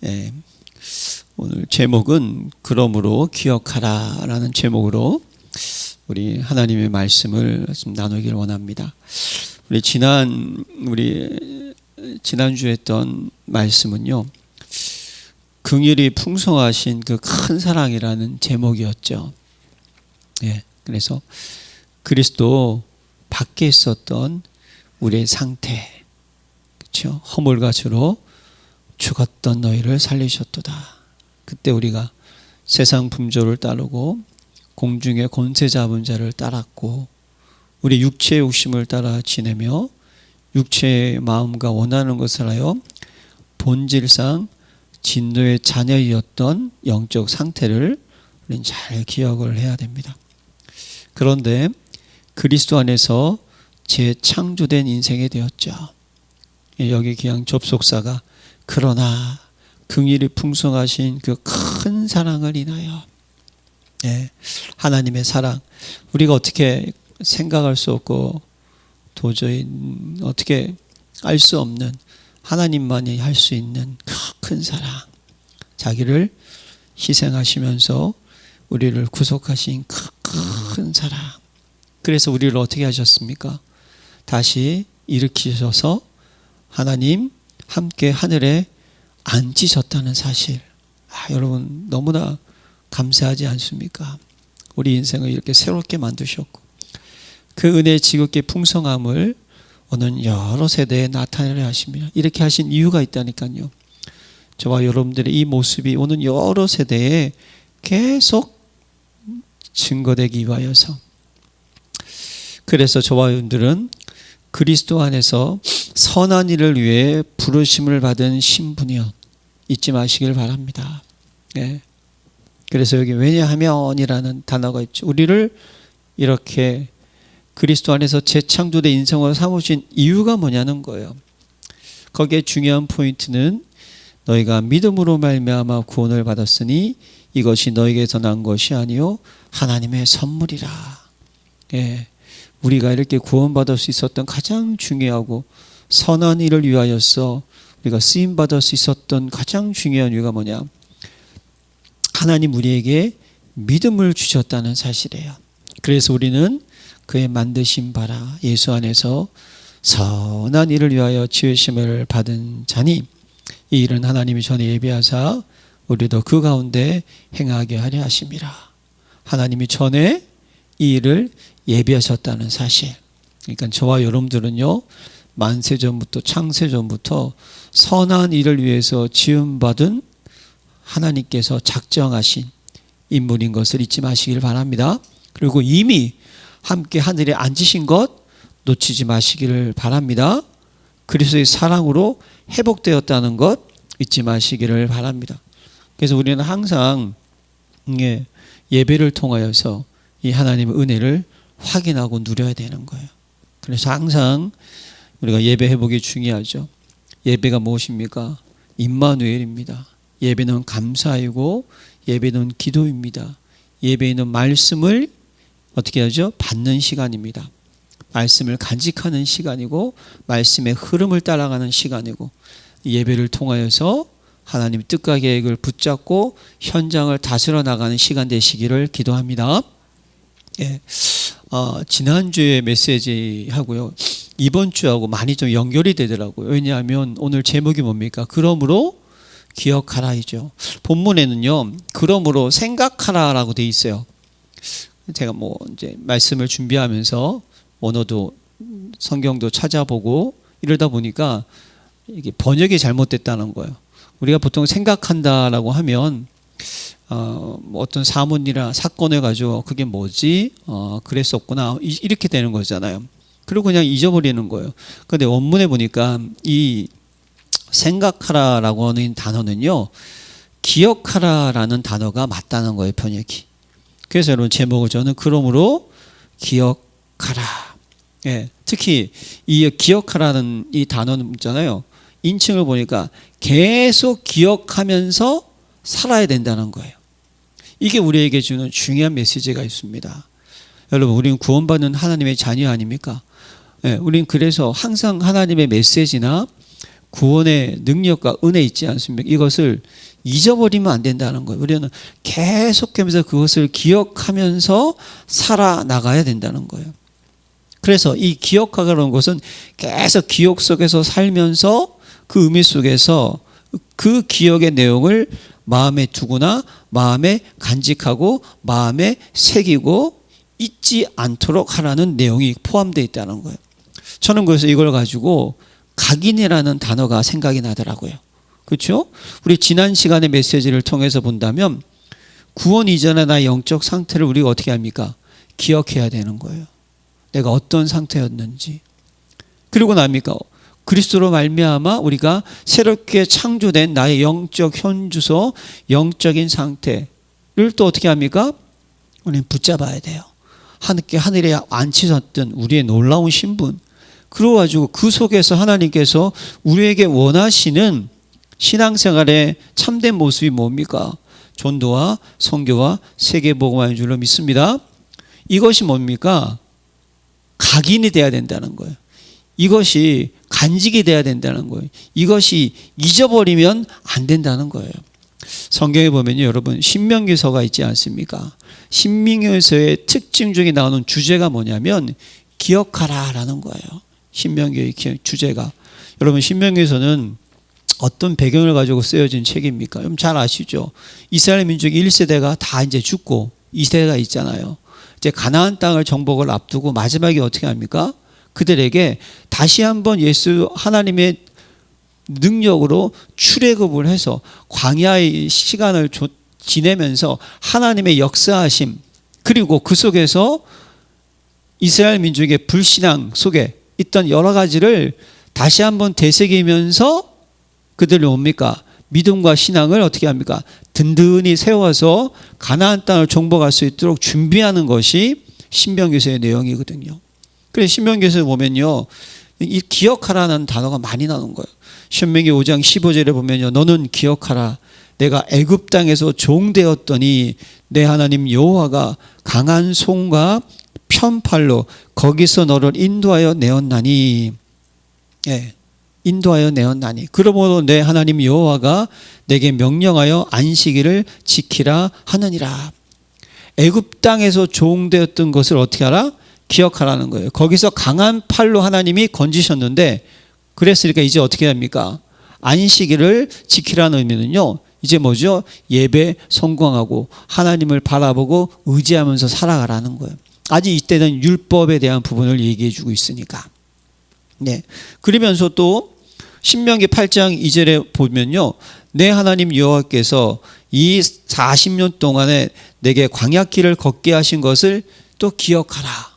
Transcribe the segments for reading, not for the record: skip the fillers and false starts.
예, 오늘 제목은 그러므로 기억하라라는 제목으로 우리 하나님의 말씀을 좀 나누기를 원합니다. 우리 지난주에 했던 말씀은요, 긍휼이 풍성하신 그 큰 사랑이라는 제목이었죠. 예, 그래서 그리스도 밖에 있었던 우리의 상태, 그렇죠? 허물과 죄로 죽었던 너희를 살리셨도다. 그때 우리가 세상 풍조를 따르고 공중의 권세 잡은 자를 따랐고 우리 육체의 욕심을 따라 지내며 육체의 마음과 원하는 것을 하여 본질상 진노의 자녀이었던 영적 상태를 우리는 잘 기억을 해야 됩니다. 그런데 그리스도 안에서 재창조된 인생이 되었죠. 여기 그냥 접속사가 그러나 긍휼이 풍성하신 그 큰 사랑을 인하여, 예, 하나님의 사랑, 우리가 어떻게 생각할 수 없고 도저히 어떻게 알 수 없는 하나님만이 할 수 있는 큰 사랑, 자기를 희생하시면서 우리를 구속하신 큰 사랑. 그래서 우리를 어떻게 하셨습니까? 다시 일으키셔서 하나님 함께 하늘에 앉히셨다는 사실. 여러분 너무나 감사하지 않습니까? 우리 인생을 이렇게 새롭게 만드셨고 그 은혜의 지극히 풍성함을 오늘 여러 세대에 나타내려 하십니다. 이렇게 하신 이유가 있다니까요. 저와 여러분들의 이 모습이 오늘 여러 세대에 계속 증거되기 위하여서, 그래서 저와 여러분들은 그리스도 안에서 선한 일을 위해 부르심을 받은 신분이요, 잊지 마시길 바랍니다. 예. 그래서 여기 왜냐하면이라는 단어가 있죠. 우리를 이렇게 그리스도 안에서 재창조된 인생으로 삼으신 이유가 뭐냐는 거예요. 거기에 중요한 포인트는 너희가 믿음으로 말미암아 구원을 받았으니 이것이 너희에게서 난 것이 아니요 하나님의 선물이라. 예. 우리가 이렇게 구원받을 수 있었던 가장 중요하고 선한 일을 위하여서 우리가 쓰임받을 수 있었던 가장 중요한 이유가 뭐냐? 하나님 우리에게 믿음을 주셨다는 사실이에요. 그래서 우리는 그의 만드신 바라 예수 안에서 선한 일을 위하여 지으심을 받은 자니 이 일은 하나님이 전에 예비하사 우리도 그 가운데 행하게 하려 하심이라. 하나님이 전에 이 일을 예비하셨다는 사실. 그러니까 저와 여러분들은요, 만세전부터 창세전부터 선한 일을 위해서 지음받은 하나님께서 작정하신 인물인 것을 잊지 마시길 바랍니다. 그리고 이미 함께 하늘에 앉으신 것 놓치지 마시기를 바랍니다. 그리스도의 사랑으로 회복되었다는 것 잊지 마시기를 바랍니다. 그래서 우리는 항상 예배를 통하여서 이 하나님의 은혜를 확인하고 누려야 되는 거예요. 그래서 항상 우리가 예배 회복이 중요하죠. 예배가 무엇입니까? 임마누엘입니다. 예배는 감사이고 예배는 기도입니다. 예배는 말씀을 어떻게 하죠? 받는 시간입니다. 말씀을 간직하는 시간이고 말씀의 흐름을 따라가는 시간이고 예배를 통하여서 하나님의 뜻과 계획을 붙잡고 현장을 다스려 나가는 시간 되시기를 기도합니다. 예. 지난주에 메시지하고요 이번 주하고 많이 좀 연결이 되더라고요. 왜냐하면 오늘 제목이 뭡니까? 그러므로 기억하라이죠. 본문에는요 그러므로 생각하라라고 돼 있어요. 제가 이제 말씀을 준비하면서 언어도 성경도 찾아보고 이러다 보니까 이게 번역이 잘못됐다는 거예요. 우리가 보통 생각한다라고 하면 어떤 사문이나 사건을 가지고 그게 뭐지? 그랬었구나. 이렇게 되는 거잖아요. 그리고 그냥 잊어버리는 거예요. 그런데 원문에 보니까 이 생각하라라고 하는 단어는요, 기억하라라는 단어가 맞다는 거예요, 번역이. 그래서 여러분 제목을 저는 그러므로 기억하라. 예, 특히 이 기억하라는 이 단어는 있잖아요. 인칭을 보니까 계속 기억하면서 살아야 된다는 거예요. 이게 우리에게 주는 중요한 메시지가 있습니다. 여러분, 우리는 구원받는 하나님의 자녀 아닙니까? 예, 우리는 그래서 항상 하나님의 메시지나 구원의 능력과 은혜 있지 않습니까? 이것을 잊어버리면 안 된다는 거예요. 우리는 계속하면서 그것을 기억하면서 살아나가야 된다는 거예요. 그래서 이 기억하라는 것은 계속 기억 속에서 살면서 그 의미 속에서 그 기억의 내용을 마음에 두거나 마음에 간직하고 마음에 새기고 잊지 않도록 하라는 내용이 포함되어 있다는 거예요. 저는 그래서 이걸 가지고 각인이라는 단어가 생각이 나더라고요. 그렇죠? 우리 지난 시간의 메시지를 통해서 본다면 구원 이전의 나의 영적 상태를 우리가 어떻게 합니까? 기억해야 되는 거예요. 내가 어떤 상태였는지. 그리고 납니까? 그리스도로 말미암아 우리가 새롭게 창조된 나의 영적 현주소, 영적인 상태를 또 어떻게 합니까? 우리는 붙잡아야 돼요. 하늘에 앉히셨던 우리의 놀라운 신분. 그래가지고 그 속에서 하나님께서 우리에게 원하시는 신앙생활의 참된 모습이 뭡니까? 전도와 선교와 세계복음화인 줄로 믿습니다. 이것이 뭡니까? 각인이 돼야 된다는 거예요. 이것이 간직이 돼야 된다는 거예요. 이것이 잊어버리면 안 된다는 거예요. 성경에 보면요, 여러분 신명기서가 있지 않습니까? 신명기서의 특징 중에 나오는 주제가 뭐냐면 기억하라라는 거예요. 신명기의 주제가. 여러분 신명기서는 어떤 배경을 가지고 쓰여진 책입니까? 여러분 잘 아시죠? 이스라엘 민족의 1세대가 다 이제 죽고 2세대가 있잖아요. 이제 가나안 땅을 정복을 앞두고 마지막에 어떻게 합니까? 그들에게 다시 한번 예수 하나님의 능력으로 출애굽을 해서 광야의 시간을 지내면서 하나님의 역사하심, 그리고 그 속에서 이스라엘 민족의 불신앙 속에 있던 여러 가지를 다시 한번 되새기면서 그들이 뭡니까? 믿음과 신앙을 어떻게 합니까? 든든히 세워서 가나안 땅을 정복할 수 있도록 준비하는 것이 신명기서의 내용이거든요. 그래서 신명기서에 보면요, 이 기억하라는 단어가 많이 나오는 거예요. 신명기 5장 15절에 보면요, 너는 기억하라. 내가 애굽 땅에서 종되었더니 내 하나님 여호와가 강한 손과 편팔로 거기서 너를 인도하여 내었나니. 예, 인도하여 내었나니. 그러므로 내 하나님 여호와가 내게 명령하여 안식일을 지키라 하느니라. 애굽 땅에서 종되었던 것을 어떻게 하라? 기억하라는 거예요. 거기서 강한 팔로 하나님이 건지셨는데, 그랬으니까 이제 어떻게 합니까? 안식일을 지키라는 의미는요, 이제 뭐죠? 예배 성공하고 하나님을 바라보고 의지하면서 살아가라는 거예요. 아직 이때는 율법에 대한 부분을 얘기해 주고 있으니까. 네. 그러면서 또 신명기 8장 2절에 보면요, 내 하나님 여호와께서 이 40년 동안에 내게 광야길을 걷게 하신 것을 또 기억하라.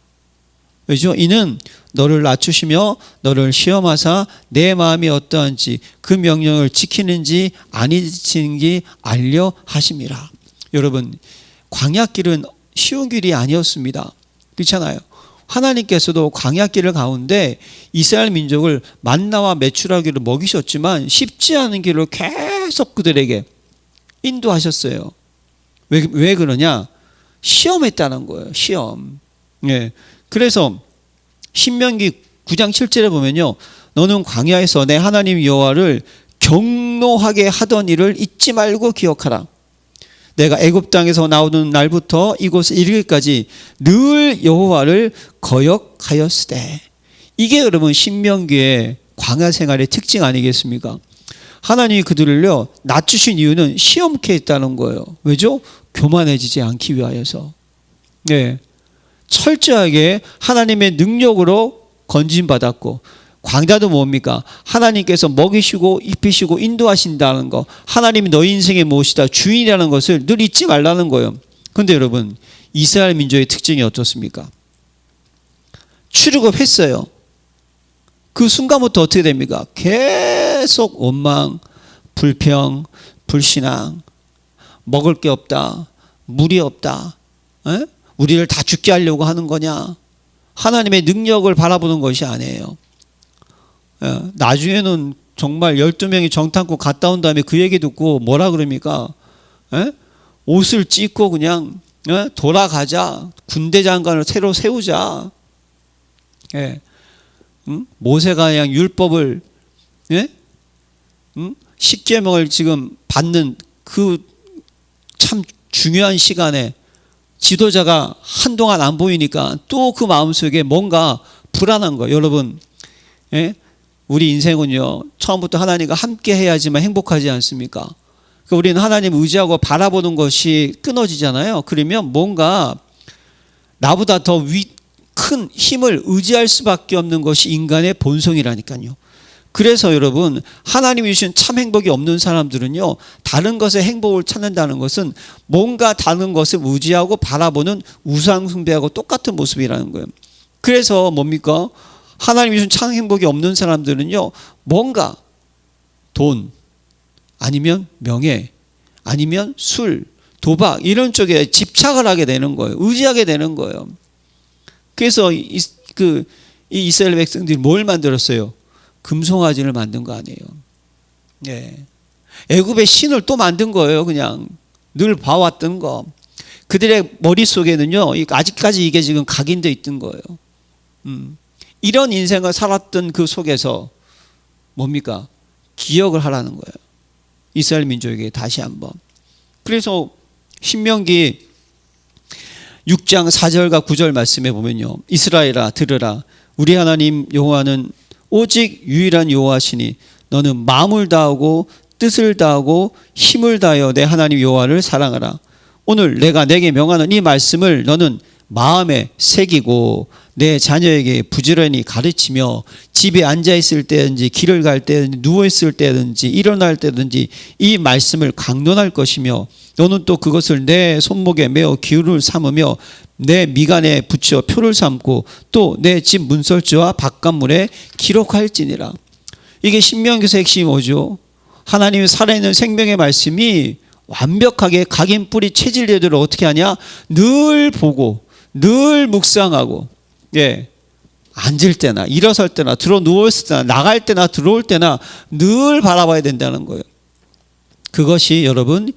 왜죠? 이는 너를 낮추시며 너를 시험하사 내 마음이 어떠한지 그 명령을 지키는지 아니 지키는지 알려 하심이라. 여러분, 광야길은 쉬운 길이 아니었습니다. 그렇잖아요. 하나님께서도 광야길을 가운데 이스라엘 민족을 만나와 메추라기를 먹이셨지만 쉽지 않은 길을 계속 그들에게 인도하셨어요. 왜 그러냐? 시험했다는 거예요. 시험. 예. 그래서 신명기 9장 7절에 보면요, 너는 광야에서 내 하나님 여호와를 경노하게 하던 일을 잊지 말고 기억하라. 내가 애굽 땅에서 나오는 날부터 이곳에 이르기까지 늘 여호와를 거역하였으되. 이게 여러분 신명기의 광야 생활의 특징 아니겠습니까? 하나님이 그들을요 낮추신 이유는 시험케 했다는 거예요. 왜죠? 교만해지지 않기 위하여서. 네. 철저하게 하나님의 능력으로 건진받았고, 광야도 뭡니까? 하나님께서 먹이시고 입히시고 인도하신다는 거, 하나님이 너희 인생의 무엇이다 주인이라는 것을 늘 잊지 말라는 거예요. 그런데 여러분, 이스라엘 민족의 특징이 어떻습니까? 출애굽했어요. 그 순간부터 어떻게 됩니까? 계속 원망, 불평, 불신앙, 먹을 게 없다, 물이 없다, 에? 우리를 다 죽게 하려고 하는 거냐? 하나님의 능력을 바라보는 것이 아니에요. 나중에는 정말 12명이 정탐꾼 갔다 온 다음에 그 얘기 듣고 뭐라 그럽니까? 옷을 찢고 그냥 돌아가자. 군대 장관을 새로 세우자. 모세가 그냥 율법을 십계명을 지금 받는 그 참 중요한 시간에 지도자가 한동안 안 보이니까 또 그 마음속에 뭔가 불안한 거예요. 여러분, 예? 우리 인생은요, 처음부터 하나님과 함께 해야지만 행복하지 않습니까? 그러니까 우리는 하나님을 의지하고 바라보는 것이 끊어지잖아요. 그러면 뭔가 나보다 더 큰 힘을 의지할 수밖에 없는 것이 인간의 본성이라니까요. 그래서 여러분, 하나님이 주신 참 행복이 없는 사람들은요, 다른 것에 행복을 찾는다는 것은 뭔가 다른 것을 의지하고 바라보는 우상 숭배하고 똑같은 모습이라는 거예요. 그래서 뭡니까? 하나님이 주신 참 행복이 없는 사람들은요, 뭔가 돈, 아니면 명예, 아니면 술, 도박 이런 쪽에 집착을 하게 되는 거예요. 의지하게 되는 거예요. 그래서 이 이스라엘 백성들이 뭘 만들었어요? 금송아지를 만든 거 아니에요. 예. 애굽의 신을 또 만든 거예요. 그냥 늘 봐왔던 거. 그들의 머릿속에는요, 아직까지 이게 지금 각인되어 있던 거예요. 이런 인생을 살았던 그 속에서 뭡니까? 기억을 하라는 거예요. 이스라엘 민족에게 다시 한번. 그래서 신명기 6장 4절과 9절 말씀에 보면요, 이스라엘아 들으라, 우리 하나님 여호와는 오직 유일한 여호와시니 너는 마음을 다하고 뜻을 다하고 힘을 다하여 내 하나님 여호와를 사랑하라. 오늘 내가 내게 명하는 이 말씀을 너는 마음에 새기고 내 자녀에게 부지런히 가르치며 집에 앉아있을 때든지 길을 갈 때든지 누워있을 때든지 일어날 때든지 이 말씀을 강론할 것이며 너는 또 그것을 내 손목에 메어 기울을 삼으며 내 미간에 붙여 표를 삼고 또 내 집 문설주와 바깥문에 기록할지니라. 이게 신명기의 핵심이 뭐죠? 하나님의 살아있는 생명의 말씀이 완벽하게 각인 뿌리 체질 제대로 어떻게 하냐? 늘 보고 늘 묵상하고, 예, 앉을 때나 일어설 때나 들어 누웠을 때나 나갈 때나 들어올 때나 늘 바라봐야 된다는 거예요. 그것이 여러분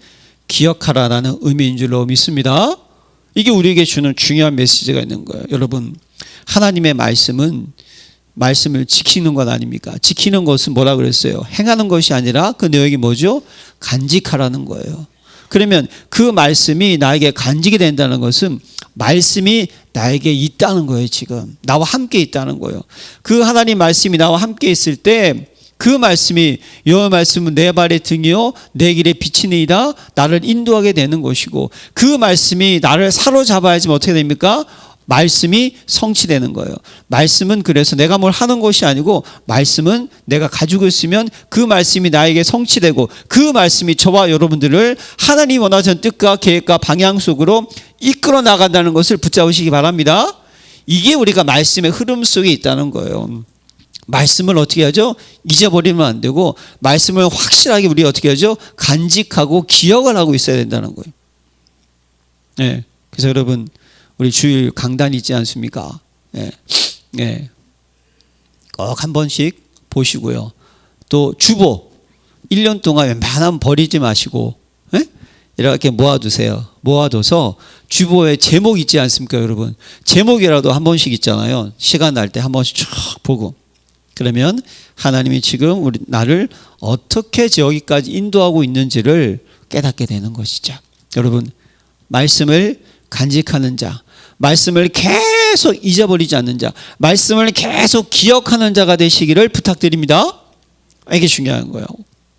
기억하라라는 의미인 줄로 믿습니다. 이게 우리에게 주는 중요한 메시지가 있는 거예요. 여러분, 하나님의 말씀을 지키는 것 아닙니까? 지키는 것은 뭐라 그랬어요? 행하는 것이 아니라 그 내용이 뭐죠? 간직하라는 거예요. 그러면 그 말씀이 나에게 간직이 된다는 것은 말씀이 나에게 있다는 거예요. 지금 나와 함께 있다는 거예요. 그 하나님 말씀이 나와 함께 있을 때 그 말씀이 여호와의 말씀은 내 발의 등이요 내 길에 비치니이다, 나를 인도하게 되는 것이고 그 말씀이 나를 사로잡아야지 어떻게 됩니까? 말씀이 성취되는 거예요. 말씀은 그래서 내가 뭘 하는 것이 아니고 말씀은 내가 가지고 있으면 그 말씀이 나에게 성취되고 그 말씀이 저와 여러분들을 하나님 원하시는 뜻과 계획과 방향 속으로 이끌어 나간다는 것을 붙잡으시기 바랍니다. 이게 우리가 말씀의 흐름 속에 있다는 거예요. 말씀을 어떻게 하죠? 잊어버리면 안 되고 말씀을 확실하게 우리 어떻게 하죠? 간직하고 기억을 하고 있어야 된다는 거예요. 네. 그래서 여러분, 우리 주일 강단 있지 않습니까? 예. 예. 꼭 한 번씩 보시고요. 또 주보 1년 동안 웬만하면 버리지 마시고, 예? 이렇게 모아두세요. 모아둬서 주보에 제목 있지 않습니까, 여러분? 제목이라도 한 번씩 있잖아요. 시간 날 때 한 번씩 쭉 보고. 그러면 하나님이 지금 나를 어떻게 여기까지 인도하고 있는지를 깨닫게 되는 것이죠. 여러분, 말씀을 간직하는 자, 말씀을 계속 잊어버리지 않는 자, 말씀을 계속 기억하는 자가 되시기를 부탁드립니다. 이게 중요한 거예요.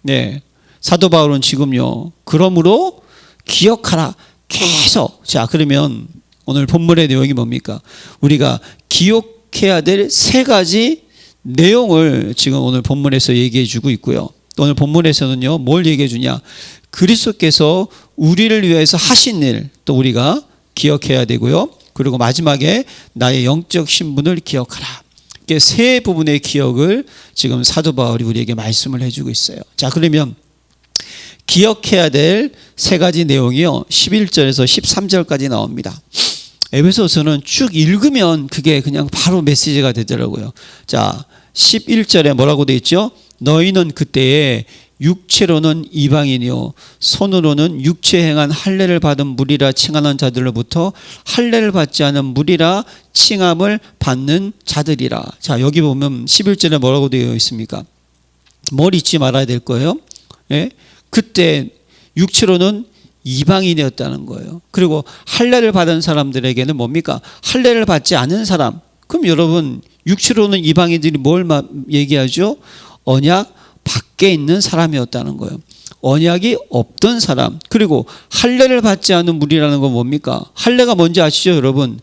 네. 사도 바울은 지금요, 그러므로 기억하라. 계속. 자, 그러면 오늘 본문의 내용이 뭡니까? 우리가 기억해야 될 세 가지 내용을 지금 오늘 본문에서 얘기해 주고 있고요. 오늘 본문에서는요, 뭘 얘기해 주냐? 그리스도께서 우리를 위해서 하신 일, 또 우리가 기억해야 되고요. 그리고 마지막에 나의 영적 신분을 기억하라. 이게 세 부분의 기억을 지금 사도 바울이 우리에게 말씀을 해주고 있어요. 자, 그러면 기억해야 될 세 가지 내용이요, 11절에서 13절까지 나옵니다. 에베소서는 쭉 읽으면 그게 그냥 바로 메시지가 되더라고요. 자, 11절에 뭐라고 되어 있죠? 너희는 그때에 육체로는 이방인이요 손으로는 육체 행한 할례를 받은 무리라 칭하는 자들로부터 할례를 받지 않은 무리라 칭함을 받는 자들이라. 자, 여기 보면 11절에 뭐라고 되어 있습니까? 뭘 잊지 말아야 될 거예요? 예? 그때 육체로는 이방인이었다는 거예요. 그리고 할례를 받은 사람들에게는 뭡니까? 할례를 받지 않은 사람. 그럼 여러분 육체로는 이방인들이 뭘 얘기하죠? 언약 밖에 있는 사람이었다는 거예요. 언약이 없던 사람. 그리고 할례를 받지 않은 무리라는 건 뭡니까? 할례가 뭔지 아시죠, 여러분?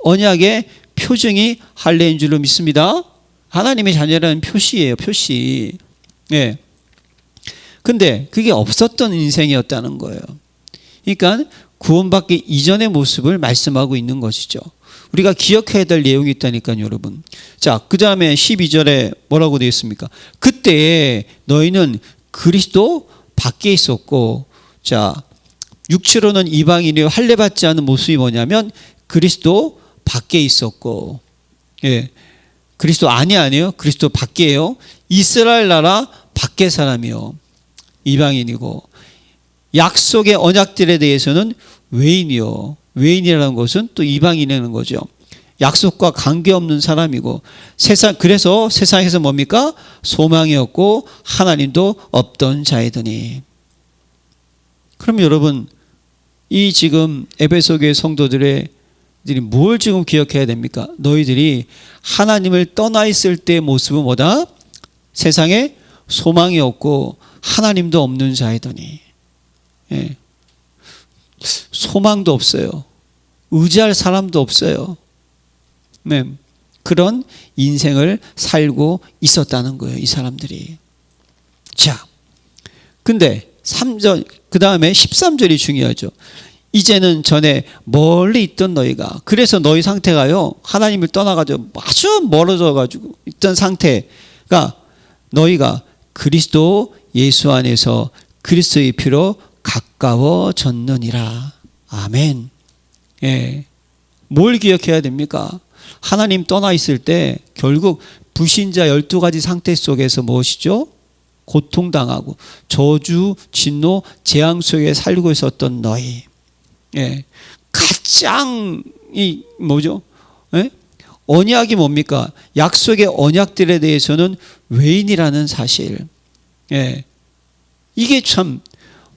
언약의 표징이 할례인 줄로 믿습니다. 하나님의 자녀라는 표시예요, 표시. 예. 근데 그게 없었던 인생이었다는 거예요. 그러니까 구원받기 이전의 모습을 말씀하고 있는 것이죠. 우리가 기억해야 될 내용이 있다니까요, 여러분. 자, 그 다음에 12절에 뭐라고 되어 있습니까? 그때 너희는 그리스도 밖에 있었고, 자, 육체로는 이방인이 할례받지 않은 모습이 뭐냐면 그리스도 밖에 있었고, 예, 그리스도 안이 아니에요. 그리스도 밖에요. 이스라엘 나라 밖의 사람이요. 이방인이고, 약속의 언약들에 대해서는 외인이요. 외인이라는 것은 또 이방인이라는 거죠. 약속과 관계없는 사람이고, 그래서 세상에서 뭡니까? 소망이 없고 하나님도 없던 자이더니. 그럼 여러분, 이 지금 에베소 교회 성도들이 뭘 지금 기억해야 됩니까? 너희들이 하나님을 떠나 있을 때의 모습은 뭐다? 세상에 소망이 없고 하나님도 없는 자이더니. 예. 소망도 없어요. 의지할 사람도 없어요. 네. 그런 인생을 살고 있었다는 거예요, 이 사람들이. 자, 근데 3절, 그 다음에 13절이 중요하죠. 이제는 전에 멀리 있던 너희가, 그래서 너희 상태가요, 하나님을 떠나가지고 아주 멀어져가지고 있던 상태가 너희가 그리스도 예수 안에서 그리스도의 피로 가까워졌느니라. 아멘. 예. 뭘 기억해야 됩니까? 하나님 떠나 있을 때 결국 불신자 12가지 상태 속에서 무엇이죠? 고통당하고 저주, 진노, 재앙 속에 살고 있었던 너희. 예. 가장 뭐죠? 예? 언약이 뭡니까? 약속의 언약들에 대해서는 외인이라는 사실. 예. 이게 참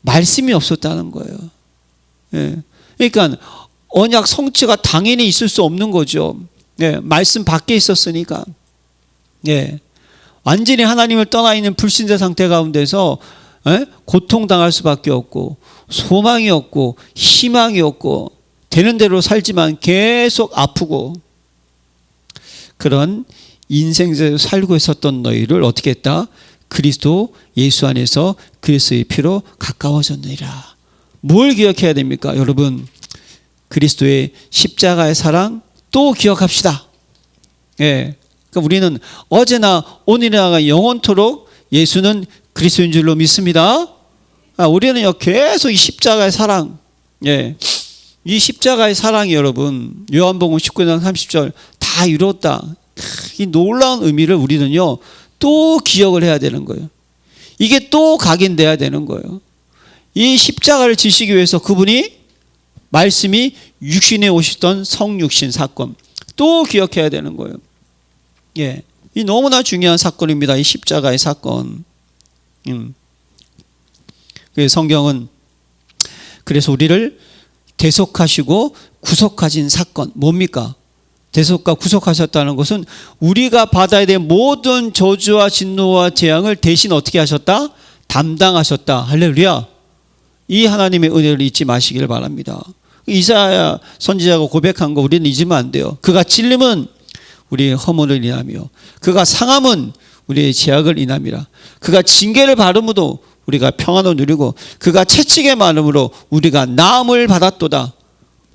말씀이 없었다는 거예요. 예. 그러니까 언약 성취가 당연히 있을 수 없는 거죠. 예. 말씀 밖에 있었으니까. 예. 완전히 하나님을 떠나 있는 불신자 상태 가운데서 예? 고통당할 수밖에 없고 소망이 없고 희망이 없고 되는 대로 살지만 계속 아프고 그런 인생을 살고 있었던 너희를 어떻게 했다? 그리스도 예수 안에서 그리스도의 피로 가까워졌느니라. 뭘 기억해야 됩니까? 여러분, 그리스도의 십자가의 사랑 또 기억합시다. 예. 그러니까 우리는 어제나 오늘이나 영원토록 예수는 그리스도인 줄로 믿습니다. 우리는요 계속 이 십자가의 사랑, 예, 이 십자가의 사랑이 여러분 요한복음 19장 30절 다 이뤘다. 이 놀라운 의미를 우리는요 또 기억을 해야 되는 거예요. 이게 또 각인돼야 되는 거예요. 이 십자가를 지시기 위해서 그분이 말씀이 육신에 오셨던 성육신 사건 또 기억해야 되는 거예요. 예, 이 너무나 중요한 사건입니다. 이 십자가의 사건. 성경은 그래서 우리를 대속하시고 구속하신 사건 뭡니까? 대속과 구속하셨다는 것은 우리가 받아야 될 모든 저주와 진노와 재앙을 대신 어떻게 하셨다? 담당하셨다. 할렐루야. 이 하나님의 은혜를 잊지 마시길 바랍니다. 이사야 선지자가 고백한 거 우리는 잊으면 안 돼요. 그가 찔림은 우리의 허물을 인하며 그가 상함은 우리의 죄악을 인함이라. 그가 징계를 받음으로 우리가 평안을 누리고 그가 채찍의 맞음으로 우리가 나음을 받았도다.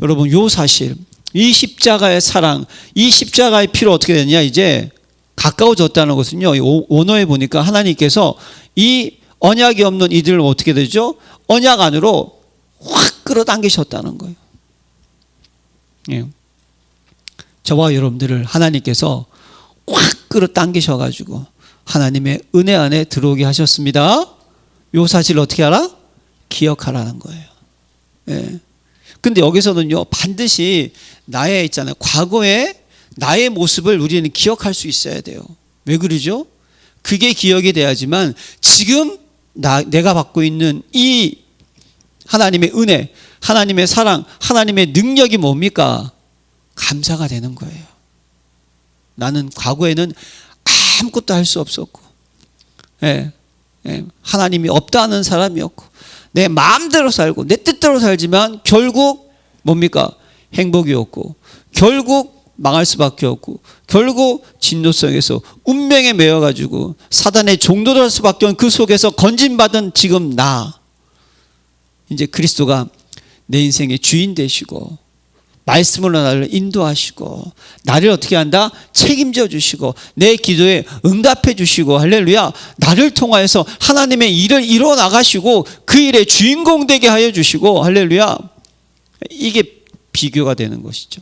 여러분, 요 사실, 이 십자가의 사랑, 이 십자가의 피로 어떻게 되냐, 이제 가까워졌다는 것은요, 원어에 보니까 하나님께서 이 언약이 없는 이들을 어떻게 되죠? 언약 안으로 확 끌어당기셨다는 거예요. 예. 저와 여러분들을 하나님께서 확 끌어당기셔가지고 하나님의 은혜 안에 들어오게 하셨습니다. 요 사실을 어떻게 알아? 기억하라는 거예요. 예. 근데 여기서는요, 반드시 나의 있잖아요. 과거의 나의 모습을 우리는 기억할 수 있어야 돼요. 왜 그러죠? 그게 기억이 돼야지만 지금 내가 받고 있는 이 하나님의 은혜, 하나님의 사랑, 하나님의 능력이 뭡니까? 감사가 되는 거예요. 나는 과거에는 아무것도 할 수 없었고, 하나님이 없다는 사람이었고, 내 마음대로 살고 내 뜻대로 살지만 결국 뭡니까? 행복이 없고, 결국 망할 수밖에 없고, 결국 진노성에서 운명에 매여가지고 사단의 종도될 수밖에 없는 그 속에서 건진받은 지금 나, 이제 그리스도가 내 인생의 주인 되시고 말씀으로 나를 인도하시고 나를 어떻게 한다? 책임져 주시고 내 기도에 응답해 주시고, 할렐루야, 나를 통하여서 하나님의 일을 이루어 나가시고 그 일의 주인공 되게 하여 주시고, 할렐루야, 이게 비교가 되는 것이죠.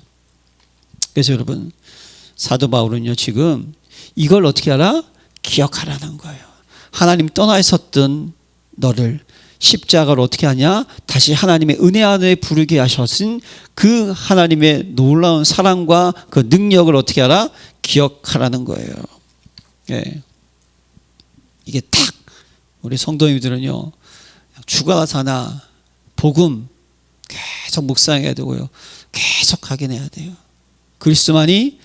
그래서 여러분, 사도 바울은요 지금 이걸 어떻게 하라? 기억하라는 거예요. 하나님 떠나 있었던 너를 십자가로 어떻게 하냐? 다시 하나님의 은혜 안에 부르게 하셨은 그 하나님의 놀라운 사랑과 그 능력을 어떻게 하라? 기억하라는 거예요. 이게 딱 우리 성도님들은요, 주가 사나 복음 계속 묵상해야 되고요, 계속 확인해야 돼요. 그리스도만이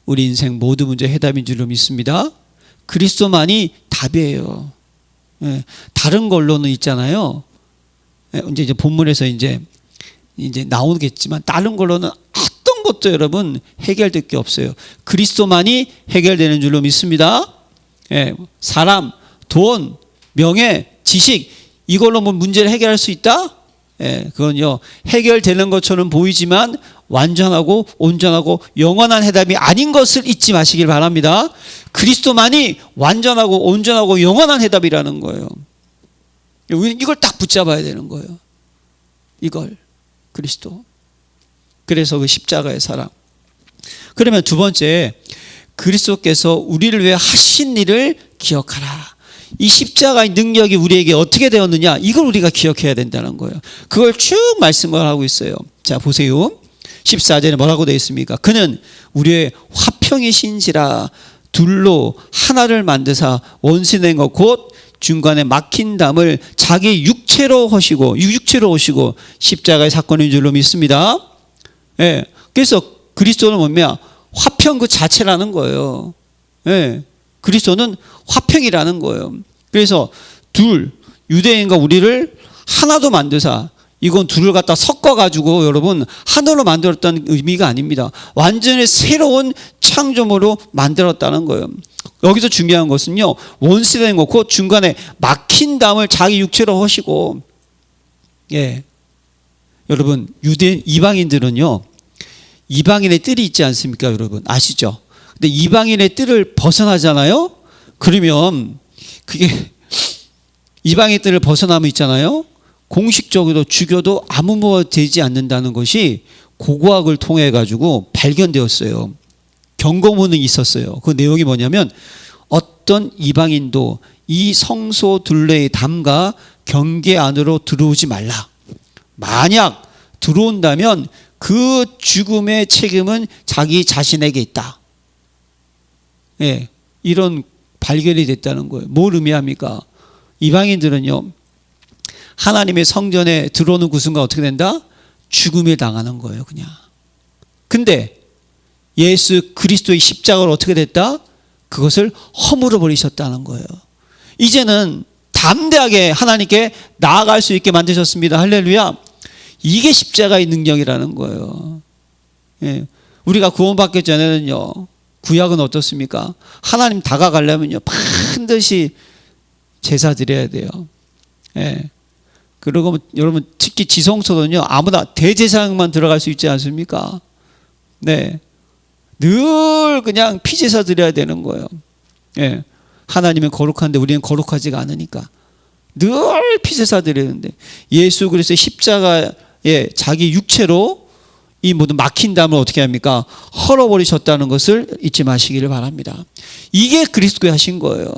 우리 인생 모든 문제 해답인 줄로 믿습니다. 그리스도만이 답이에요. 다른 걸로는 있잖아요. 이제 본문에서 이제 나오겠지만 다른 걸로는 어떤 것도 여러분 해결될 게 없어요. 그리스도만이 해결되는 줄로 믿습니다. 사람, 돈, 명예, 지식, 이걸로 뭐 문제를 해결할 수 있다? 그건요 해결되는 것처럼 보이지만 완전하고 온전하고 영원한 해답이 아닌 것을 잊지 마시길 바랍니다. 그리스도만이 완전하고 온전하고 영원한 해답이라는 거예요. 우리는 이걸 딱 붙잡아야 되는 거예요. 이걸, 그리스도. 그래서 그 십자가의 사랑. 그러면 두 번째, 그리스도께서 우리를 위해 하신 일을 기억하라. 이 십자가의 능력이 우리에게 어떻게 되었느냐, 이걸 우리가 기억해야 된다는 거예요. 그걸 쭉 말씀을 하고 있어요. 자, 보세요. 14절에 뭐라고 되어 있습니까? 그는 우리의 화평이신지라 둘로 하나를 만드사 원수된 것 곧 중간에 막힌 담을 자기 육체로 오시고 십자가의 사건인 줄로 믿습니다. 그래서 그리스도는 뭐냐? 화평 그 자체라는 거예요. 그리스도는 화평이라는 거예요. 그래서 유대인과 우리를 하나도 만드사, 이건 둘을 갖다 섞어가지고 여러분 하나로 만들었다는 의미가 아닙니다. 완전히 새로운 창조물로 만들었다는 거예요. 여기서 중요한 것은요, 원수된 것, 그 중간에 막힌 담을 자기 육체로 하시고, 여러분 이방인들은요, 이방인의 뜰이 있지 않습니까? 여러분 아시죠? 근데 이방인의 뜰을 벗어나잖아요. 그러면 그게 이방인의 뜰을 벗어나면 있잖아요, 공식적으로 죽여도 아무 뭐 되지 않는다는 것이 고고학을 통해 가지고 발견되었어요. 경고문이 있었어요. 그 내용이 뭐냐면 어떤 이방인도 이 성소 둘레의 담과 경계 안으로 들어오지 말라. 만약 들어온다면 그 죽음의 책임은 자기 자신에게 있다. 이런 발견이 됐다는 거예요. 뭘 의미합니까? 이방인들은요, 하나님의 성전에 들어오는 그 순간 어떻게 된다? 죽음에 당하는 거예요, 그냥. 근데 예수 그리스도의 십자가로 어떻게 됐다? 그것을 허물어 버리셨다는 거예요. 이제는 담대하게 하나님께 나아갈 수 있게 만드셨습니다. 할렐루야. 이게 십자가의 능력이라는 거예요. 우리가 구원받기 전에는요, 구약은 어떻습니까? 하나님 다가가려면요, 반드시 제사 드려야 돼요. 그리고 여러분 특히 지성소는요, 아무나 대제사장만 들어갈 수 있지 않습니까? 늘 그냥 피제사 드려야 되는 거예요. 하나님은 거룩한데 우리는 거룩하지가 않으니까 늘 피제사 드리는데, 예수 그리스도의 십자가에 자기 육체로 이 모든 막힌 담을 어떻게 합니까? 헐어버리셨다는 것을 잊지 마시기를 바랍니다. 이게 그리스도가 하신 거예요.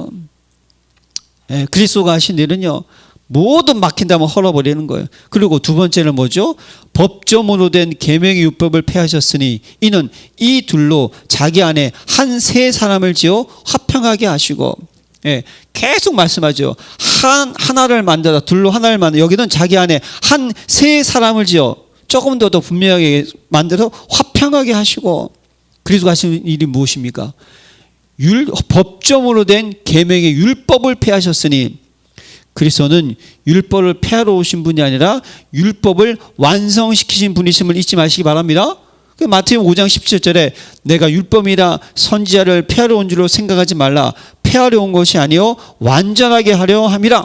그리스도가 하신 일은요, 모든 막힌 담을 헐어버리는 거예요. 그리고 두 번째는 뭐죠? 법조문으로 된 계명의 율법을 폐하셨으니 이는 이 둘로 자기 안에 한 세 사람을 지어 화평하게 하시고, 예, 계속 말씀하죠. 하나를 만들어, 둘로 하나를 만들어. 여기는 자기 안에 한 세 사람을 지어 조금 더 분명하게 만들어 화평하게 하시고. 그리스도가 하시는 일이 무엇입니까? 법정으로 된 계명의 율법을 폐하셨으니, 그리스도는 율법을 폐하러 오신 분이 아니라 율법을 완성시키신 분이심을 잊지 마시기 바랍니다. 마태복음 5장 17절에 내가 율법이나 선지자를 폐하러 온 줄로 생각하지 말라. 폐하려 온 것이 아니요 완전하게 하려 함이라.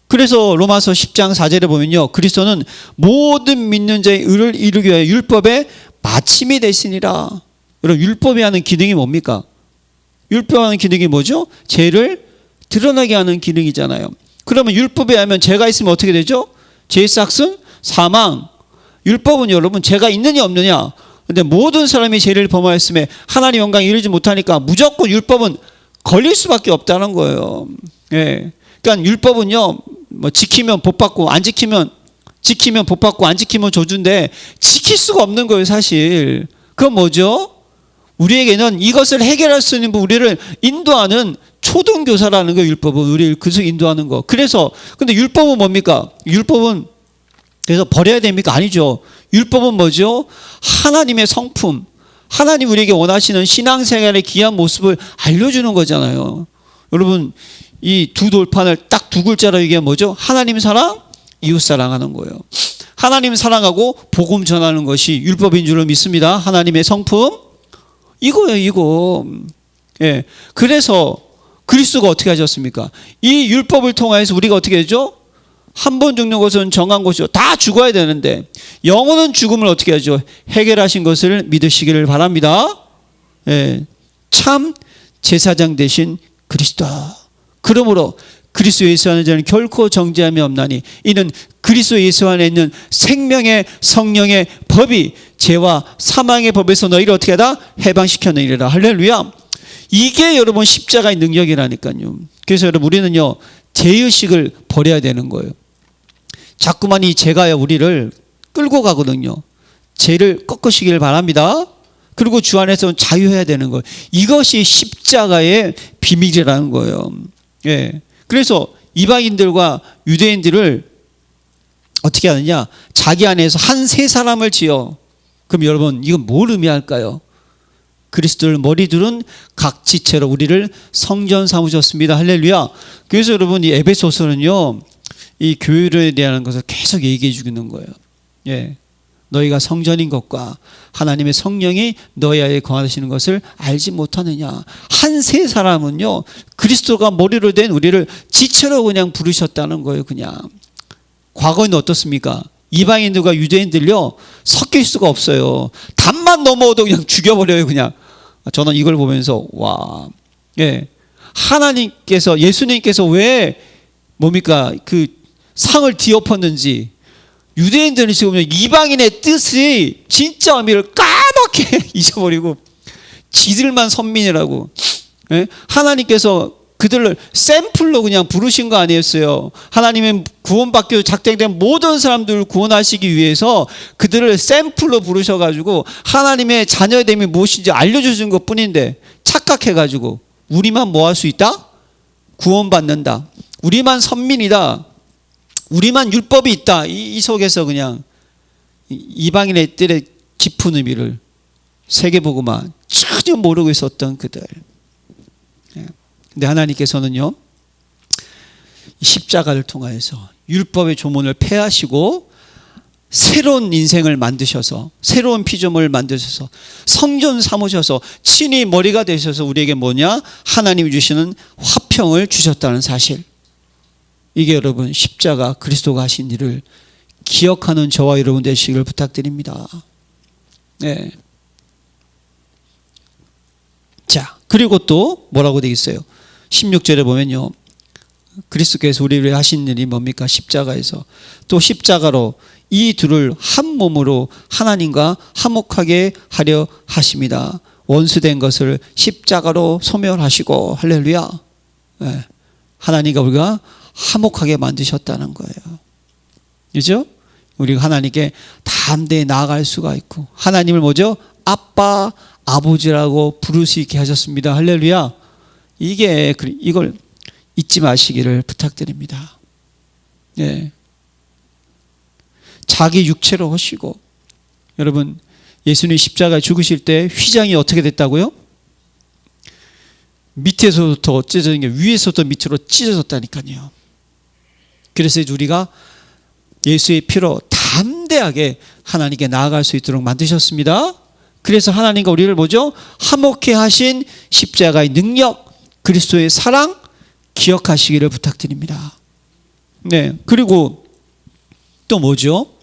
그래서 로마서 10장 4절에 보면요, 그리스도는 모든 믿는 자의 의를 이루기 위해 율법의 마침이 되시니라. 여러분, 율법이 하는 기능이 뭡니까? 율법이 하는 기능이 뭐죠? 죄를 드러나게 하는 기능이잖아요. 그러면 율법에 하면 죄가 있으면 어떻게 되죠? 죄의 삭은 사망. 율법은 여러분 죄가 있느냐 없느냐. 근데 모든 사람이 죄를 범하였음에 하나님 영광에 이르지 못하니까 무조건 율법은 걸릴 수밖에 없다는 거예요. 예. 그러니까 율법은요, 뭐 지키면 복 받고 안 지키면 복 받고 안 지키면 저주인데 지킬 수가 없는 거예요, 사실. 그건 뭐죠? 우리에게는 이것을 해결할 수 있는 분, 우리를 인도하는 초등교사라는 거예요. 율법은 우리를 그래서 인도하는 거. 그래서 근데 율법은 뭡니까? 율법은 그래서 버려야 됩니까? 아니죠. 율법은 뭐죠? 하나님의 성품, 하나님 우리에게 원하시는 신앙생활의 귀한 모습을 알려주는 거잖아요. 여러분, 이 두 돌판을 딱 두 글자로 얘기하면 뭐죠? 하나님 사랑, 이웃 사랑하는 거예요. 하나님 사랑하고 복음 전하는 것이 율법인 줄로 믿습니다. 하나님의 성품, 이거예요, 이거. 예. 그래서 그리스도가 어떻게 하셨습니까? 이 율법을 통해서 우리가 어떻게 되죠? 한 번 죽는 것은 정한 것이죠. 다 죽어야 되는데 영원한 죽음을 어떻게 하죠? 해결하신 것을 믿으시기를 바랍니다. 예. 참 제사장 되신 그리스도. 그러므로 그리스도 예수 안에 자는 결코 정죄함이 없나니 이는 그리스도 예수 안에 있는 생명의 성령의 법이 죄와 사망의 법에서 너희를 어떻게 하다? 해방시켜내리라. 할렐루야. 이게 여러분 십자가의 능력이라니까요. 그래서 여러분 우리는요, 죄의식을 버려야 되는 거예요. 자꾸만 이 죄가요 우리를 끌고 가거든요. 죄를 꺾으시길 바랍니다. 그리고 주 안에서 자유해야 되는 거예요. 이것이 십자가의 비밀이라는 거예요. 예. 그래서 이방인들과 유대인들을 어떻게 하느냐? 자기 안에서 한 세 사람을 지어. 그럼 여러분 이건 뭘 의미할까요? 그리스도를 머리둘은 각 지체로 우리를 성전 삼으셨습니다. 할렐루야. 그래서 여러분 이 에베소서는요, 이 교회에 대한 것을 계속 얘기해 주는 거예요. 예. 너희가 성전인 것과 하나님의 성령이 너희 안에 거하시는 것을 알지 못하느냐. 한 세 사람은요, 그리스도가 머리로 된 우리를 지체로 그냥 부르셨다는 거예요. 그냥. 과거에는 어떻습니까? 이방인들과 유대인들요 섞일 수가 없어요. 단만 넘어도 그냥 죽여버려요. 그냥. 저는 이걸 보면서 와, 예, 하나님께서, 예수님께서 왜 뭡니까 그 상을 뒤엎었는지, 유대인들은 지금 이방인의 뜻이 진짜 의미를 까맣게 잊어버리고 지들만 선민이라고. 예? 하나님께서 그들을 샘플로 그냥 부르신 거 아니었어요. 하나님의 구원받기 작정된 모든 사람들을 구원하시기 위해서 그들을 샘플로 부르셔가지고 하나님의 자녀됨이 무엇인지 알려주신 것 뿐인데 착각해가지고 우리만 뭐 할 수 있다? 구원받는다. 우리만 선민이다. 우리만 율법이 있다. 이 속에서 그냥 이방인의 뜻의 깊은 의미를 세계보고만 전혀 모르고 있었던 그들. 근데 하나님께서는요, 십자가를 통하여서 율법의 조문을 폐하시고 새로운 인생을 만드셔서, 새로운 피조물을 만드셔서 성전 삼으셔서 친히 머리가 되셔서 우리에게 뭐냐? 하나님이 주시는 화평을 주셨다는 사실. 이게 여러분 십자가 그리스도가 하신 일을 기억하는 저와 여러분 되시길 부탁드립니다. 네. 자, 그리고 또 뭐라고 되어 있어요? 16절에 보면요, 그리스도께서 우리를 하신 일이 뭡니까? 십자가에서 또 십자가로 이 둘을 한 몸으로 하나님과 화목하게 하려 하십니다. 원수된 것을 십자가로 소멸하시고. 할렐루야. 네. 하나님과 우리가 화목하게 만드셨다는 거예요. 그렇죠? 우리가 하나님께 담대히 나아갈 수가 있고, 하나님을 뭐죠? 아빠, 아버지라고 부를 수 있게 하셨습니다. 할렐루야. 이걸 잊지 마시기를 부탁드립니다. 예. 자기 육체로 하시고, 여러분 예수님 십자가에 죽으실 때 휘장이 어떻게 됐다고요? 밑에서부터 찢어진 게 위에서부터 밑으로 찢어졌다니까요. 그래서 우리가 예수의 피로 담대하게 하나님께 나아갈 수 있도록 만드셨습니다. 그래서 하나님과 우리를 뭐죠? 화목케 하신 십자가의 능력, 그리스도의 사랑 기억하시기를 부탁드립니다. 네. 그리고 또 뭐죠?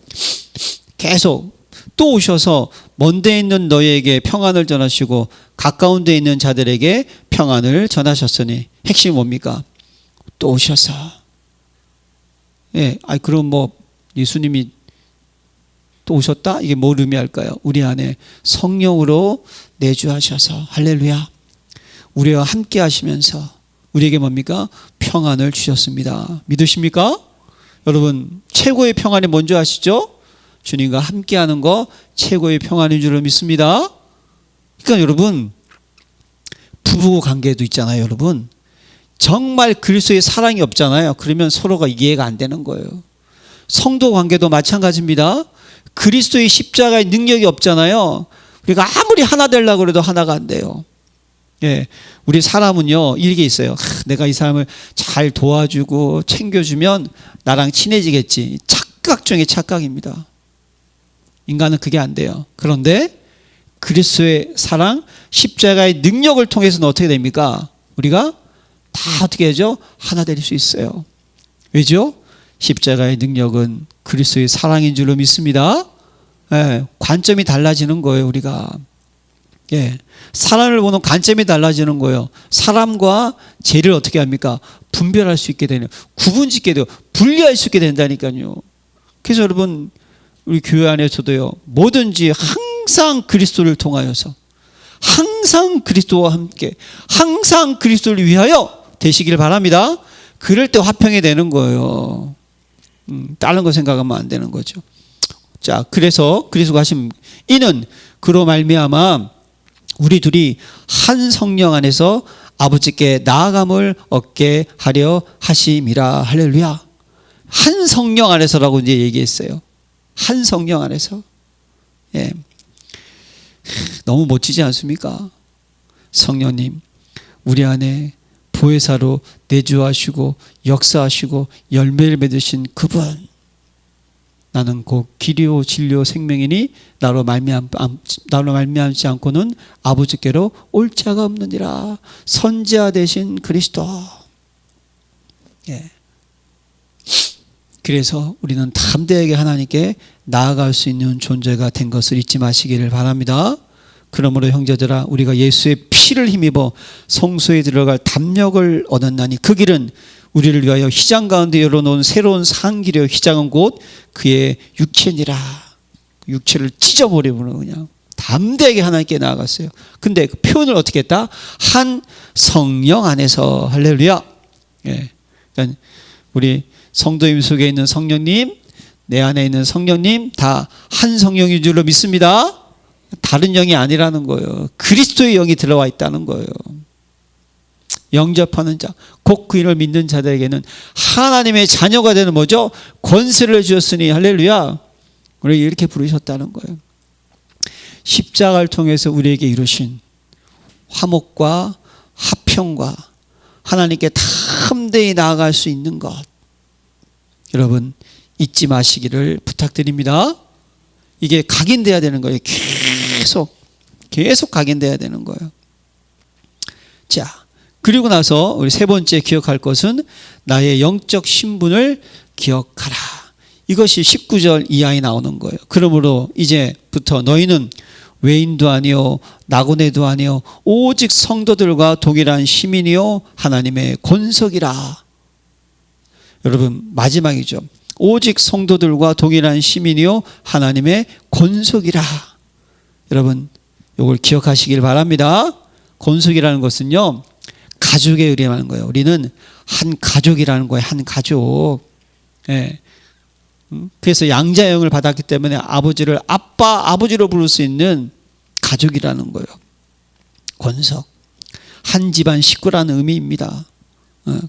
계속 또 오셔서 먼 데 있는 너희에게 평안을 전하시고 가까운 데 있는 자들에게 평안을 전하셨으니, 핵심이 뭡니까? 또 오셔서. 예, 그럼 뭐 예수님이 또 오셨다? 이게 뭘 의미할까요? 우리 안에 성령으로 내주하셔서, 할렐루야, 우리와 함께 하시면서 우리에게 뭡니까? 평안을 주셨습니다. 믿으십니까? 여러분, 최고의 평안이 뭔지 아시죠? 주님과 함께하는 거 최고의 평안인 줄로 믿습니다. 그러니까 여러분, 부부 관계도 있잖아요. 여러분, 정말 그리스도의 사랑이 없잖아요. 그러면 서로가 이해가 안 되는 거예요. 성도 관계도 마찬가지입니다. 그리스도의 십자가의 능력이 없잖아요. 우리가 아무리 하나 되려고 해도 하나가 안 돼요. 예, 우리 사람은요 이게 있어요. 내가 이 사람을 잘 도와주고 챙겨주면 나랑 친해지겠지. 착각 중에 착각입니다. 인간은 그게 안 돼요. 그런데 그리스도의 사랑, 십자가의 능력을 통해서는 어떻게 됩니까? 우리가 다 어떻게 하죠? 하나 될 수 있어요. 왜죠? 십자가의 능력은 그리스도의 사랑인 줄로 믿습니다. 예, 관점이 달라지는 거예요. 우리가. 예, 사람을 보는 관점이 달라지는 거예요. 사람과 죄를 어떻게 합니까? 분별할 수 있게 되는, 구분짓게 돼요. 분리할 수 있게 된다니까요. 그래서 여러분, 우리 교회 안에서도요, 뭐든지 항상 그리스도를 통하여서, 항상 그리스도와 함께, 항상 그리스도를 위하여 되시길 바랍니다. 그럴 때 화평이 되는 거예요. 다른 거 생각하면 안 되는 거죠. 자, 그래서 그리스도가 하신 이는 그로 말미암아 우리 둘이 한 성령 안에서 아버지께 나아감을 얻게 하려 하심이라. 할렐루야. 한 성령 안에서라고 이제 얘기했어요. 한 성령 안에서. 예. 너무 멋지지 않습니까? 성령님, 우리 안에 보혜사로 내주하시고 역사하시고 열매를 맺으신 그분, 나는 곧 길이요 진리요 생명이니 나로 말미암지 않고는 아버지께로 올 자가 없느니라. 선지자 되신 그리스도. 예. 그래서 우리는 담대하게 하나님께 나아갈 수 있는 존재가 된 것을 잊지 마시기를 바랍니다. 그러므로 형제들아, 우리가 예수의 피를 힘입어 성소에 들어갈 담력을 얻었나니 그 길은 우리를 위하여 휘장 가운데 열어놓은 새로운 상기려. 휘장은 곧 그의 육체니라. 육체를 찢어버리면 그냥 담대하게 하나님께 나아갔어요. 근데 그 표현을 어떻게 했다? 한 성령 안에서. 할렐루야. 예. 그러니까 우리 성도님 속에 있는 성령님, 내 안에 있는 성령님 다 한 성령인 줄로 믿습니다. 다른 영이 아니라는 거예요. 그리스도의 영이 들어와 있다는 거예요. 영접하는 자, 곧 그 이름을 믿는 자들에게는 하나님의 자녀가 되는 뭐죠? 권세를 주셨으니. 할렐루야. 우리 이렇게 부르셨다는 거예요. 십자가를 통해서 우리에게 이루신 화목과 화평과 하나님께 담대히 나아갈 수 있는 것, 여러분 잊지 마시기를 부탁드립니다. 이게 각인돼야 되는 거예요. 계속 각인돼야 되는 거예요. 자, 그리고 나서 우리 세 번째 기억할 것은 나의 영적 신분을 기억하라. 이것이 19절 이하에 나오는 거예요. 그러므로 이제부터 너희는 외인도 아니요 나고네도 아니요 오직 성도들과 동일한 시민이요 하나님의 권속이라. 여러분, 마지막이죠. 오직 성도들과 동일한 시민이요 하나님의 권속이라. 여러분, 이걸 기억하시길 바랍니다. 권속이라는 것은요, 가족에 의뢰하는 거예요. 우리는 한 가족이라는 거예요. 한 가족. 예. 그래서 양자형을 받았기 때문에 아버지를 아버지로 부를 수 있는 가족이라는 거예요. 권속. 한 집안 식구라는 의미입니다.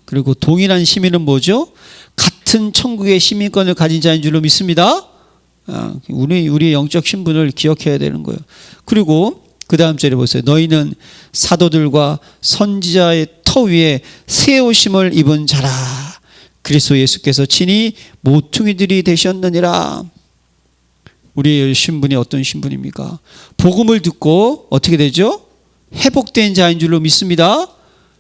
그리고 동일한 시민은 뭐죠? 같은 천국의 시민권을 가진 자인 줄로 믿습니다. 우리의 영적 신분을 기억해야 되는 거예요. 그리고 그 다음 절에 보세요. 너희는 사도들과 선지자의 터 위에 새 옷임을 입은 자라. 그리스도 예수께서 친히 모퉁이들이 되셨느니라. 우리의 신분이 어떤 신분입니까? 복음을 듣고 어떻게 되죠? 회복된 자인 줄로 믿습니다.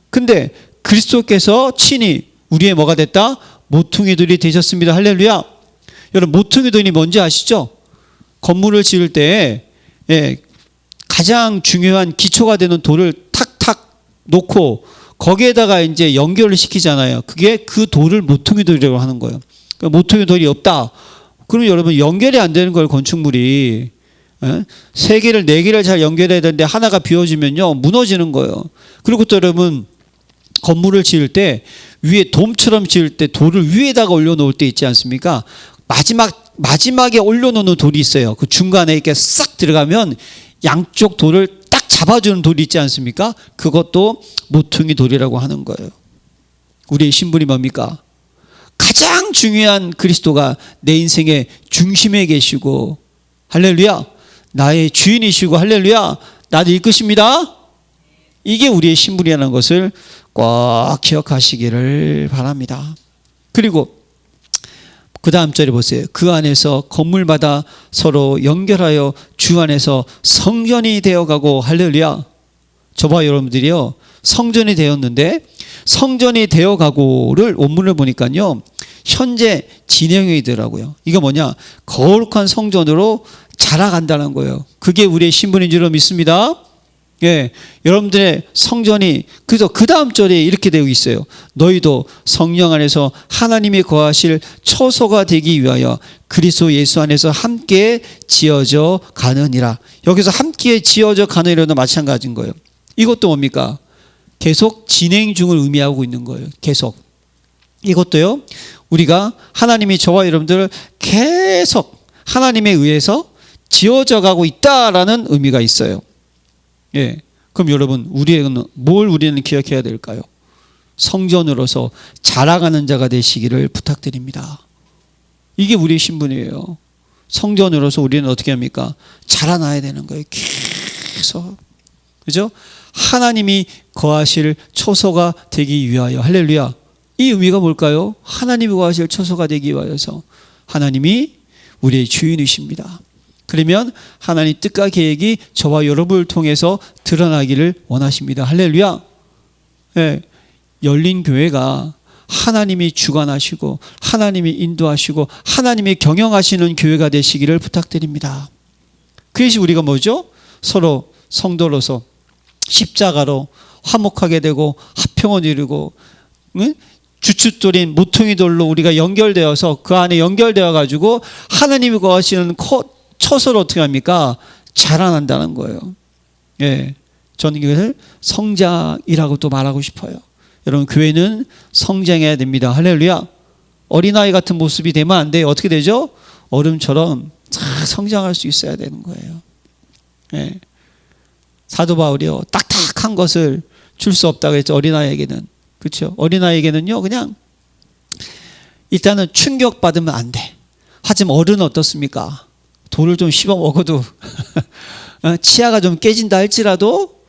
근데 그리스도께서 친히 우리의 뭐가 됐다? 모퉁이들이 되셨습니다. 할렐루야. 여러분, 모퉁이들이 뭔지 아시죠? 건물을 지을 때 가장 중요한 기초가 되는 돌을 탁탁 놓고 거기에다가 이제 연결을 시키잖아요. 그게 그 돌을 모퉁이돌이라고 하는 거예요. 그러니까 모퉁이돌이 없다. 그러면 여러분 연결이 안 되는 거예요. 건축물이. 세 개를 네 개를 잘 연결해야 되는데 하나가 비워지면요 무너지는 거예요. 그리고 또 여러분 건물을 지을 때 위에 돔처럼 지을 때 돌을 위에다가 올려놓을 때 있지 않습니까? 마지막에 올려놓는 돌이 있어요. 그 중간에 이렇게 싹 들어가면 양쪽 돌을 딱 잡아주는 돌이 있지 않습니까? 그것도 모퉁이 돌이라고 하는 거예요. 우리의 신분이 뭡니까? 가장 중요한 그리스도가 내 인생의 중심에 계시고, 할렐루야, 나의 주인이시고, 할렐루야, 나를 이끄십니다. 이게 우리의 신분이라는 것을 꼭 기억하시기를 바랍니다. 그리고 그 다음 절에 보세요. 그 안에서 건물마다 서로 연결하여 주 안에서 성전이 되어가고, 할렐루야. 저와 여러분들이요 성전이 되었는데, 성전이 되어가고를 원문을 보니까요 현재 진행형이더라고요. 이거 뭐냐? 거룩한 성전으로 자라간다는 거예요. 그게 우리의 신분인 줄로 믿습니다. 여러분들의 성전이, 그래서 그 다음 절에 이렇게 되어 있어요. 너희도 성령 안에서 하나님이 거하실 처소가 되기 위하여 그리스도 예수 안에서 함께 지어져 가느니라. 여기서 함께 지어져 가느니라도 마찬가지인 거예요. 이것도 뭡니까? 계속 진행 중을 의미하고 있는 거예요. 계속. 이것도요, 우리가 하나님이 저와 여러분들을 계속 하나님에 의해서 지어져 가고 있다라는 의미가 있어요. 그럼 여러분, 우리는 기억해야 될까요? 성전으로서 자라가는 자가 되시기를 부탁드립니다. 이게 우리의 신분이에요. 성전으로서 우리는 어떻게 합니까? 자라나야 되는 거예요. 계속. 그죠? 하나님이 거하실 처소가 되기 위하여, 할렐루야. 이 의미가 뭘까요? 하나님이 거하실 처소가 되기 위하여서 하나님이 우리의 주인이십니다. 그러면 하나님 뜻과 계획이 저와 여러분을 통해서 드러나기를 원하십니다. 할렐루야. 열린 교회가 하나님이 주관하시고 하나님이 인도하시고 하나님이 경영하시는 교회가 되시기를 부탁드립니다. 그것이 우리가 뭐죠? 서로 성도로서 십자가로 화목하게 되고 화평을 이루고, 주춧돌인 모퉁이 돌로 우리가 연결되어서 그 안에 연결되어 가지고 하나님이 거하시는 처소를 어떻게 합니까? 자라난다는 거예요. 저는 이것을 성장이라고 또 말하고 싶어요. 여러분, 교회는 성장해야 됩니다. 할렐루야. 어린아이 같은 모습이 되면 안 돼요. 어떻게 되죠? 얼음처럼 잘 성장할 수 있어야 되는 거예요. 사도 바울이요, 딱딱한 것을 줄 수 없다고 했죠. 어린아이에게는. 그렇죠? 어린아이에게는요 그냥 일단은 충격받으면 안 돼. 하지만 어른은 어떻습니까? 돌을 좀 씹어 먹어도 치아가 좀 깨진다 할지라도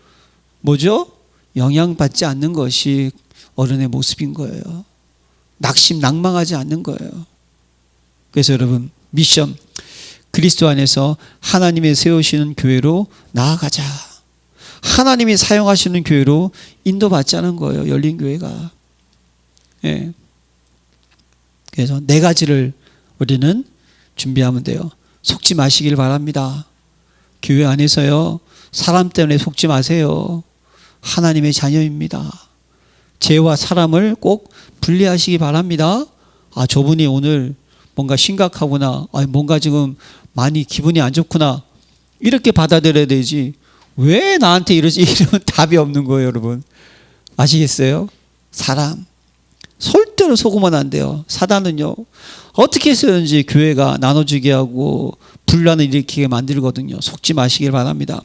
뭐죠? 영향받지 않는 것이 어른의 모습인 거예요. 낭망하지 않는 거예요. 그래서 여러분, 미션, 그리스도 안에서 하나님의 세우시는 교회로 나아가자. 하나님이 사용하시는 교회로 인도받자는 거예요. 열린 교회가. 그래서 네 가지를 우리는 준비하면 돼요. 속지 마시길 바랍니다. 교회 안에서요 사람 때문에 속지 마세요. 하나님의 자녀입니다. 죄와 사람을 꼭 분리하시기 바랍니다. 저분이 오늘 뭔가 심각하구나, 뭔가 지금 많이 기분이 안 좋구나, 이렇게 받아들여야 되지, 왜 나한테 이러지? 이러면 답이 없는 거예요. 여러분 아시겠어요? 사람 절대로 속으면 안 돼요. 사단은요 어떻게 해서든지 교회가 나눠지게 하고 분란을 일으키게 만들거든요. 속지 마시길 바랍니다.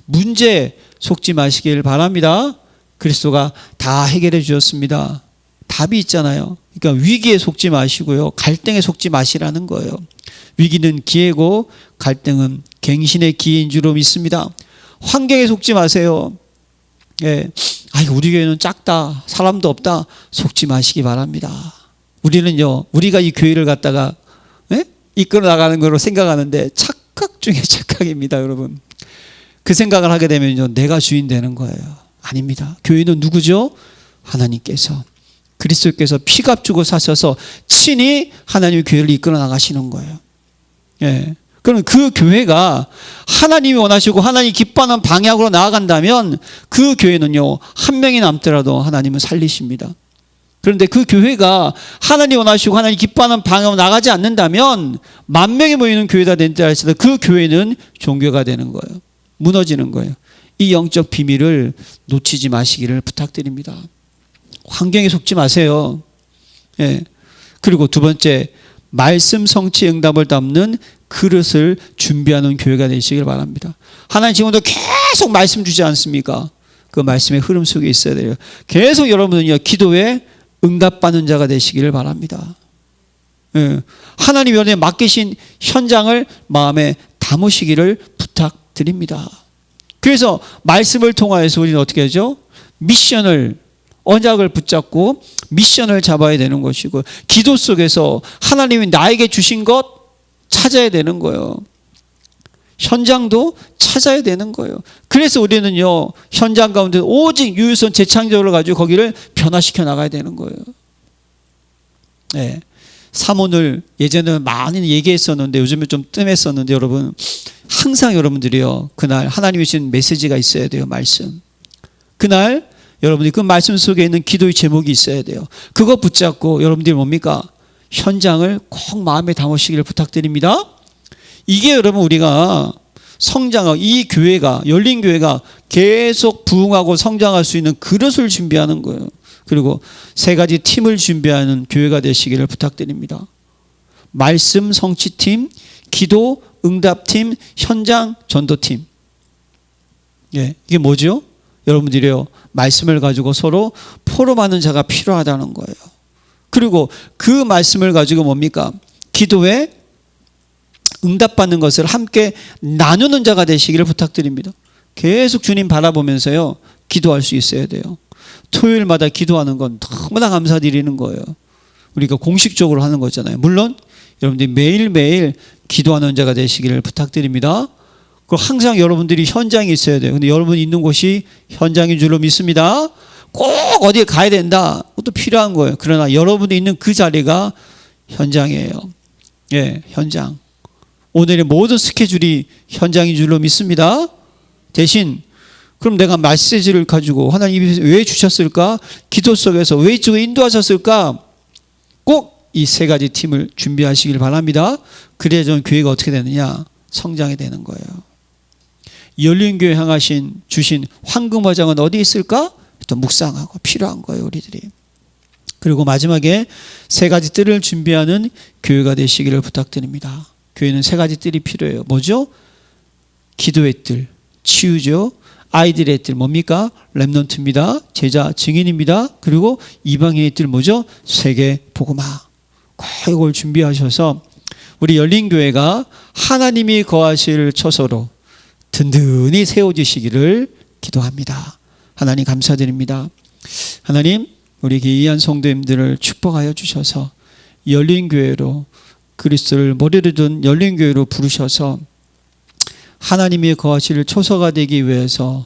문제 속지 마시길 바랍니다. 그리스도가 다 해결해 주셨습니다. 답이 있잖아요. 그러니까 위기에 속지 마시고요. 갈등에 속지 마시라는 거예요. 위기는 기회고 갈등은 갱신의 기회인 줄로 믿습니다. 환경에 속지 마세요. 예. 우리 교회는 작다. 사람도 없다. 속지 마시기 바랍니다. 우리는요, 우리가 이 교회를 갖다가 이끌어 나가는 거로 생각하는데 착각 중에 착각입니다, 여러분. 그 생각을 하게 되면요, 내가 주인 되는 거예요. 아닙니다. 교회는 누구죠? 하나님께서, 그리스도께서 피값 주고 사셔서 친히 하나님의 교회를 이끌어 나가시는 거예요. 예. 그럼 그 교회가 하나님이 원하시고 하나님이 기뻐하는 방향으로 나아간다면 그 교회는요, 한 명이 남더라도 하나님은 살리십니다. 그런데 그 교회가 하나님이 원하시고 하나님이 기뻐하는 방향으로 나가지 않는다면 10,000명이 모이는 교회가 된다 할지라도 그 교회는 종교가 되는 거예요. 무너지는 거예요. 이 영적 비밀을 놓치지 마시기를 부탁드립니다. 환경에 속지 마세요. 예. 그리고 두 번째, 말씀 성취 응답을 담는 그릇을 준비하는 교회가 되시길 바랍니다. 하나님 지금도 계속 말씀 주지 않습니까? 그 말씀의 흐름 속에 있어야 돼요. 계속 여러분은요, 기도에 응답받는 자가 되시기를 바랍니다. 예. 하나님 여러분에 맡기신 현장을 마음에 담으시기를 부탁드립니다. 그래서 말씀을 통하여서 우리는 어떻게 하죠? 미션을, 언약을 붙잡고 미션을 잡아야 되는 것이고, 기도 속에서 하나님이 나에게 주신 것 찾아야 되는 거예요. 현장도 찾아야 되는 거예요. 그래서 우리는요, 현장 가운데 오직 유일선 재창조를 가지고 거기를 변화시켜 나가야 되는 거예요. 네. 사모를 예전에 많이 얘기했었는데 요즘에 좀 뜸했었는데, 여러분 항상 여러분들이요, 그날 하나님이 주신 메시지가 있어야 돼요. 말씀. 그날 여러분들이 그 말씀 속에 있는 기도의 제목이 있어야 돼요. 그거 붙잡고 여러분들이 뭡니까? 현장을 꼭 마음에 담으시기를 부탁드립니다. 이게 여러분 우리가 성장하고, 이 교회가, 열린 교회가 계속 부흥하고 성장할 수 있는 그릇을 준비하는 거예요. 그리고 세 가지 팀을 준비하는 교회가 되시기를 부탁드립니다. 말씀 성취팀, 기도 응답팀, 현장 전도팀. 예, 이게 뭐죠? 여러분들이요, 말씀을 가지고 서로 포럼하는 자가 필요하다는 거예요. 그리고 그 말씀을 가지고 뭡니까? 기도에 응답받는 것을 함께 나누는 자가 되시기를 부탁드립니다. 계속 주님 바라보면서요, 기도할 수 있어야 돼요. 토요일마다 기도하는 건 너무나 감사드리는 거예요. 우리가 공식적으로 하는 거잖아요. 물론 여러분들이 매일매일 기도하는 자가 되시기를 부탁드립니다. 그리고 항상 여러분들이 현장에 있어야 돼요. 근데 여러분이 있는 곳이 현장인 줄로 믿습니다. 꼭 어디에 가야 된다, 그것도 필요한 거예요. 그러나 여러분이 있는 그 자리가 현장이에요. 예, 현장. 오늘의 모든 스케줄이 현장인 줄로 믿습니다. 대신 그럼 내가 메시지를 가지고 하나님이 왜 주셨을까? 기도 속에서 왜 이쪽에 인도하셨을까? 꼭 이 세 가지 팀을 준비하시길 바랍니다. 그래야 전 교회가 어떻게 되느냐? 성장이 되는 거예요. 열린 교회 향하신 주신 황금 화장은 어디 있을까? 또 묵상하고 필요한 거예요, 우리들이. 그리고 마지막에 세 가지 뜰을 준비하는 교회가 되시기를 부탁드립니다. 교회는 세 가지 뜰이 필요해요. 뭐죠? 기도의 뜰, 치유죠. 아이들의 뜰 뭡니까? 렘넌트입니다. 제자 증인입니다. 그리고 이방인의 뜰 뭐죠? 세계 복음화. 꼭 이걸 준비하셔서 우리 열린 교회가 하나님이 거하실 처소로 든든히 세워지시기를 기도합니다. 하나님 감사드립니다. 하나님, 우리 귀한 성도님들을 축복하여 주셔서 열린 교회로, 그리스도를 머리로 둔 열린 교회로 부르셔서 하나님이 거하실 초소가 되기 위해서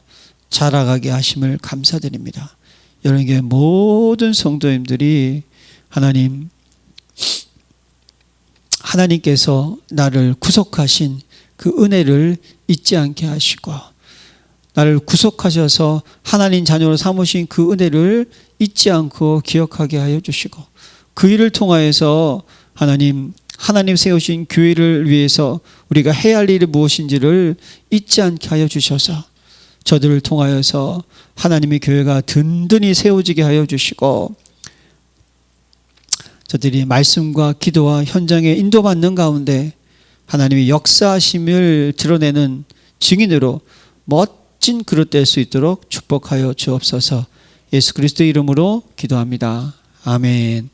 자라가게 하심을 감사드립니다. 열린 교회 모든 성도님들이 하나님께서 나를 구속하신 그 은혜를 잊지 않게 하시고, 나를 구속하셔서 하나님 자녀로 삼으신 그 은혜를 잊지 않고 기억하게 하여 주시고, 그 일을 통하여서 하나님 세우신 교회를 위해서 우리가 해야 할 일이 무엇인지를 잊지 않게 하여 주셔서 저들을 통하여서 하나님의 교회가 든든히 세워지게 하여 주시고, 저들이 말씀과 기도와 현장에 인도받는 가운데 하나님의 역사하심을 드러내는 증인으로 멋진 그릇 될 수 있도록 축복하여 주옵소서. 예수 그리스도의 이름으로 기도합니다. 아멘.